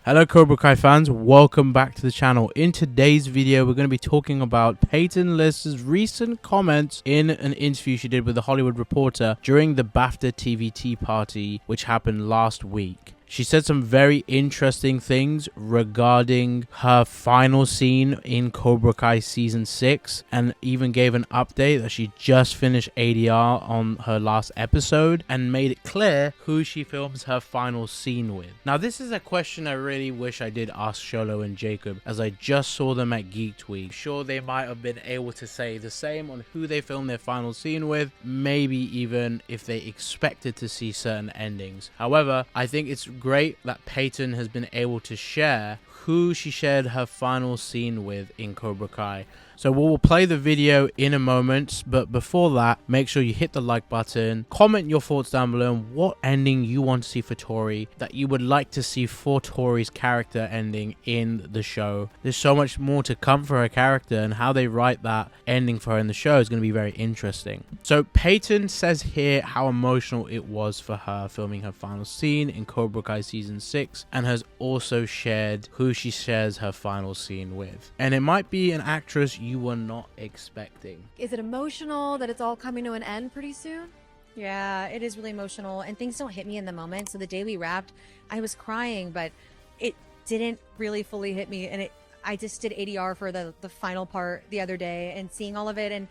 Hello Cobra Kai fans, welcome back to the channel. In today's video, we're going to be talking about Peyton List's recent comments in an interview she did with The Hollywood Reporter during the BAFTA TVT party, which happened last week. She said some very interesting things regarding her final scene in Cobra Kai Season 6 and even gave an update that she just finished ADR on her last episode and made it clear who she films her final scene with. Now this is a question I really wish I did ask Sholo and Jacob, as I just saw them at Geek Week. Sure, they might have been able to say the same on who they filmed their final scene with, maybe even if they expected to see certain endings. However, I think it's great that Peyton has been able to share who she shared her final scene with in Cobra Kai. So we'll play the video in a moment, but before that, make sure you hit the like button, comment your thoughts down below on what ending you want to see for Tori, that you would like to see for Tori's character ending in the show. There's so much more to come for her character, and how they write that ending for her in the show is going to be very interesting. So Peyton says here how emotional it was for her filming her final scene in Cobra Kai Season 6, and has also shared who she shares her final scene with. And it might be an actress you were not expecting. Is it emotional that it's all coming to an end pretty soon? Yeah, it is really emotional, and things don't hit me in the moment. So the day we wrapped, I was crying, but it didn't really fully hit me. And I just did ADR for the final part the other day, and seeing all of it, and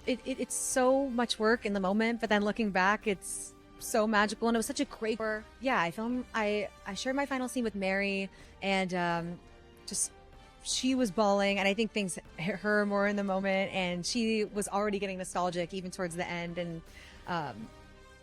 it's so much work in the moment, but then looking back, it's so magical, and it was such a great work. Yeah, I shared my final scene with Mary, and just she was bawling, and I think things hit her more in the moment, and she was already getting nostalgic even towards the end. And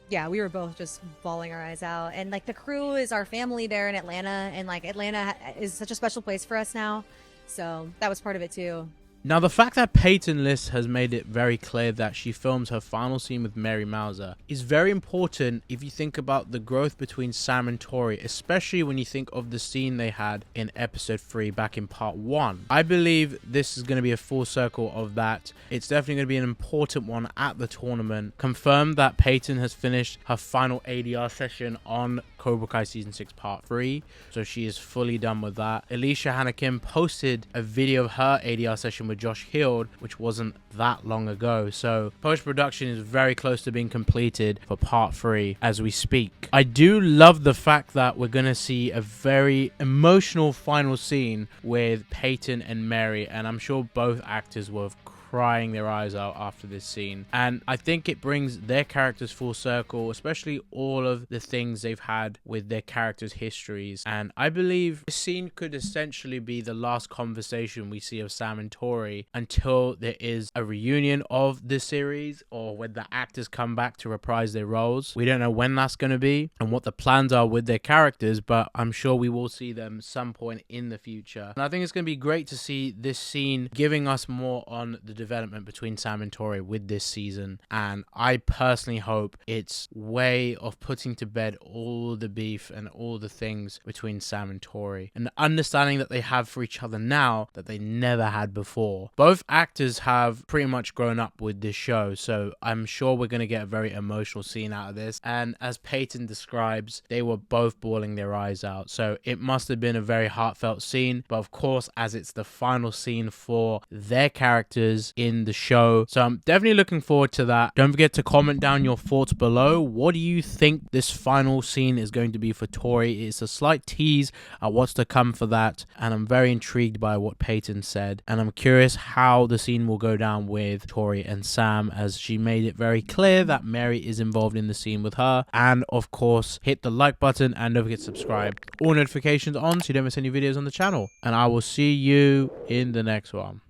yeah, we were both just bawling our eyes out. And like, the crew is our family there in Atlanta, and like, Atlanta is such a special place for us now, so that was part of it too. Now, the fact that Peyton List has made it very clear that she films her final scene with Mary Mauser is very important if you think about the growth between Sam and Tori, especially when you think of the scene they had in episode 3 back in part 1. I believe this is going to be a full circle of that. It's definitely going to be an important one at the tournament. Confirmed that Peyton has finished her final ADR session on Cobra Kai Season 6 Part 3, so she is fully done with that. Alicia Hannah Kim posted a video of her ADR session with Josh Heald, which wasn't that long ago, so post-production is very close to being completed for Part 3 as we speak. I do love the fact that we're going to see a very emotional final scene with Peyton and Mary, and I'm sure both actors will have crying their eyes out after this scene, and I think it brings their characters full circle, especially all of the things they've had with their characters' histories. And I believe this scene could essentially be the last conversation we see of Sam and Tori until there is a reunion of the series, or when the actors come back to reprise their roles. We don't know when that's going to be and what the plans are with their characters, but I'm sure we will see them some point in the future. And I think it's going to be great to see this scene giving us more on the development between Sam and Tori with this season, and I personally hope it's way of putting to bed all the beef and all the things between Sam and Tori, and the understanding that they have for each other now that they never had before. Both actors have pretty much grown up with this show, so I'm sure we're going to get a very emotional scene out of this, and as Peyton describes, they were both bawling their eyes out, so it must have been a very heartfelt scene. But of course, as it's the final scene for their characters in the show, so I'm definitely looking forward to that. Don't forget to comment down your thoughts below. What do you think this final scene is going to be for Tori? It's a slight tease at what's to come for that, and I'm very intrigued by what Peyton said, and I'm curious how the scene will go down with Tori and Sam, as she made it very clear that Mary is involved in the scene with her. And of course, hit the like button and don't forget to subscribe, all notifications on so you don't miss any videos on the channel, and I will see you in the next one.